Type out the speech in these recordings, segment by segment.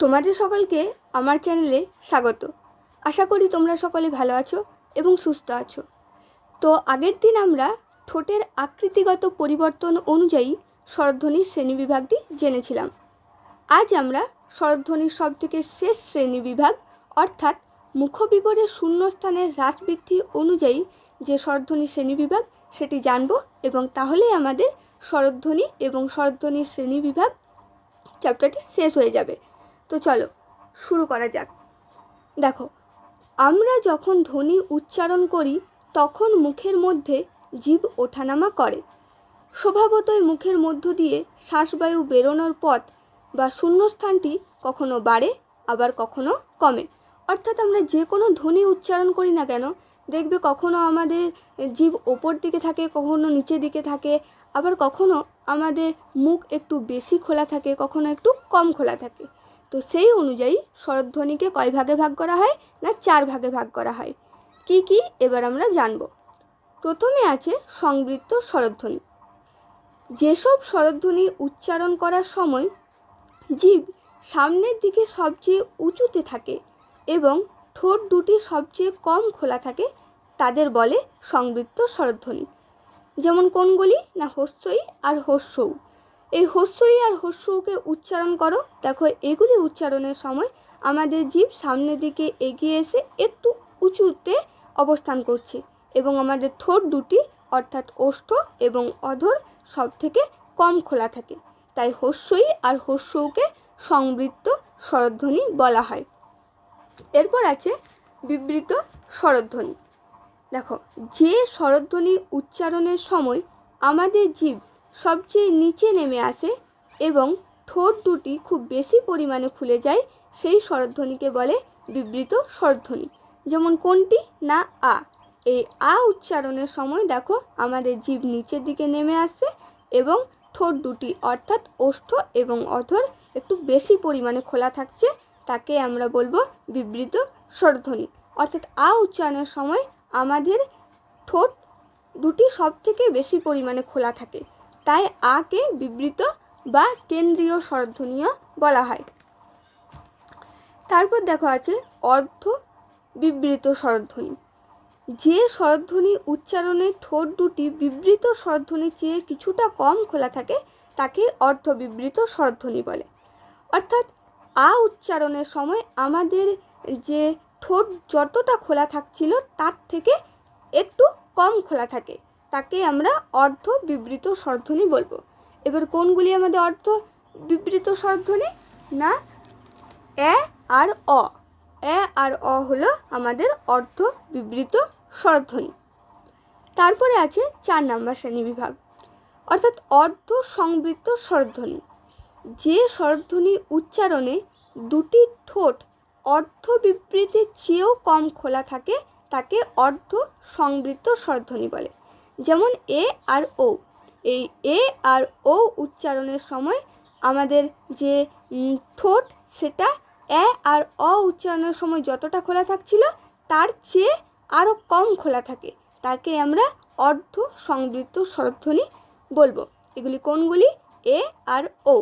তোমাদের সকলকে আমার চ্যানেলে স্বাগত। আশা করি তোমরা সকলে ভালো আছো এবং সুস্থ আছো। তো আগের দিন আমরা ঠোঁটের আকৃতিগত পরিবর্তন অনুযায়ী স্বরধ্বনির শ্রেণীবিভাগটি জেনেছিলাম। আজ আমরা স্বরধ্বনির সবথেকে শেষ শ্রেণীবিভাগ অর্থাৎ মুখবিবরের শূন্যস্থানের হ্রাস বৃদ্ধি অনুযায়ী যে স্বরধ্বনির শ্রেণীবিভাগ সেটি জানব, এবং তাহলেই আমাদের স্বরধ্বনি এবং স্বরধ্বনির শ্রেণীবিভাগ চ্যাপ্টারটি শেষ হয়ে যাবে। তো চলো শুরু করা যাক। দেখো, আমরা যখন ধ্বনি উচ্চারণ করি তখন মুখের মধ্যে জিভ ওঠানামা করে। স্বভাবতই মুখের মধ্য দিয়ে শ্বাসবায়ু বেরোনোর পথ বা শূন্যস্থানটি কখনো বাড়ে আবার কখনো কমে। অর্থাৎ আমরা যে কোনো ধ্বনি উচ্চারণ করি না কেন, দেখবে কখনো আমাদের জিভ ওপর দিকে থাকে, কখনো নিচের দিকে থাকে, আবার কখনো আমাদের মুখ একটু বেশি খোলা থাকে, কখনো একটু কম খোলা থাকে। তো সেই অনুযায়ী স্বরধ্বনিকে কয় ভাগে ভাগ করা হয় না 4 ভাগে ভাগ করা হয়। কি কি এবার আমরা জানব। প্রথমে আছে সংবৃত্ত স্বরধ্বনি। যেসব স্বরধ্বনি উচ্চারণ করার সময় জিভ সামনের দিকে সবচেয়ে উঁচুতে থাকে এবং ঠোঁট দুটি সবচেয়ে কম খোলা থাকে তাদের বলে সংবৃত্ত স্বরধ্বনি। যেমন কোনগুলি না হস্যই আর হস্যৌ। এই হস্যই আর হস্যৌকে উচ্চারণ করো। দেখো, এগুলি উচ্চারণের সময় আমাদের জিভ সামনের দিকে এগিয়ে এসে একটু উঁচুতে অবস্থান করছে এবং আমাদের ঠোঁট দুটি অর্থাৎ ওষ্ঠ এবং অধর সব থেকে কম খোলা থাকে। তাই হস্যই আর হস্যৌকে সংবৃত্ত স্বরধ্বনি বলা হয়। এরপর আছে বিবৃত স্বরধ্বনি। দেখো, যে স্বরধ্বনি উচ্চারণের সময় আমাদের জিভ সবচেয়ে নিচে নেমে আসে এবং ঠোঁট দুটি খুব বেশি পরিমাণে খুলে যায় সেই স্বরধ্বনিকে বলে বিবৃত স্বরধ্বনি। যেমন কোনটি না আ। এই আ উচ্চারণের সময় দেখো আমাদের জিভ নিচের দিকে নেমে আসছে এবং ঠোঁট দুটি অর্থাৎ ওষ্ঠ এবং অধর একটু বেশি পরিমাণে খোলা থাকছে, তাকে আমরা বলবো বিবৃত স্বরধ্বনি। অর্থাৎ আ উচ্চারণের সময় আমাদের ঠোঁট দুটি সব থেকে বেশি পরিমাণে খোলা থাকে, তাই আকে বিবৃত বা কেন্দ্রীয় স্বরধ্বনিও বলা হয়। তারপর দেখো আছে অর্ধ বিবৃত স্বরধ্বনি। যে স্বরধ্বনি উচ্চারণে ঠোঁট দুটি বিবৃত স্বরধ্বনির চেয়ে কিছুটা কম খোলা থাকে তাকে অর্ধ বিবৃত স্বরধ্বনি বলে। অর্থাৎ আ উচ্চারণের সময় আমাদের যে ঠোঁট যতটা খোলা থাকছিল তার থেকে একটু কম খোলা থাকে, তাকে আমরা অর্ধ বিবৃত স্বরধ্বনি বলবো। এবার কোনগুলি আমাদের অর্ধ বিবৃত স্বরধ্বনি না এ আর অ। এ আর অ হলো আমাদের অর্ধ বিবৃত স্বরধ্বনি। তারপরে আছে 4 নম্বর শ্রেণীবিভাগ অর্থাৎ অর্ধ সংবৃত্ত স্বরধ্বনি। যে স্বরধ্বনি উচ্চারণে দুটি ঠোঁট অর্ধ বিবৃতির চেয়েও কম খোলা থাকে তাকে অর্ধ সংবৃত্ত স্বরধ্বনি বলে। যেমন এ আর ও। এই এ আর ও উচ্চারণের সময় আমাদের যে ঠোঁট সেটা এ আর অ উচ্চারণের সময় যতটা খোলা থাকছিল তার চেয়ে আরও কম খোলা থাকে, তাকে আমরা অর্ধ সংবৃত্ত স্বরধ্বনি বলবো। এগুলি কোনগুলি? এ আর ও।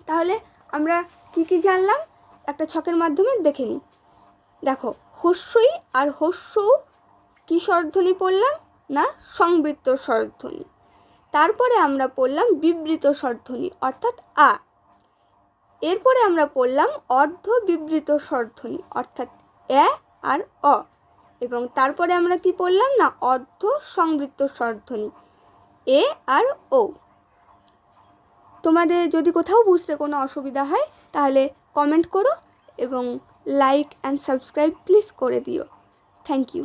তাহলে আমরা কি কি জানলাম একটা ছকের মাধ্যমে দেখে নিই। দেখো, হস্যই আর হস্যৌ কি স্বরধ্বনি পড়লাম না সংবৃত্ত স্বরধ্বনি। তারপরে আমরা পড়লাম বিবৃত স্বরধ্বনি অর্থাৎ আ। এরপরে আমরা পড়লাম অর্ধ বিবৃত স্বরধ্বনি অর্থাৎ এ আর অ। এবং তারপরে আমরা কি পড়লাম না অর্ধ সংবৃত্ত স্বরধ্বনি এ আর ও। তোমাদের যদি কোথাও বুঝতে কোনো অসুবিধা হয় তাহলে কমেন্ট করো এবং লাইক অ্যান্ড সাবস্ক্রাইব প্লিজ করে দিও। Thank you.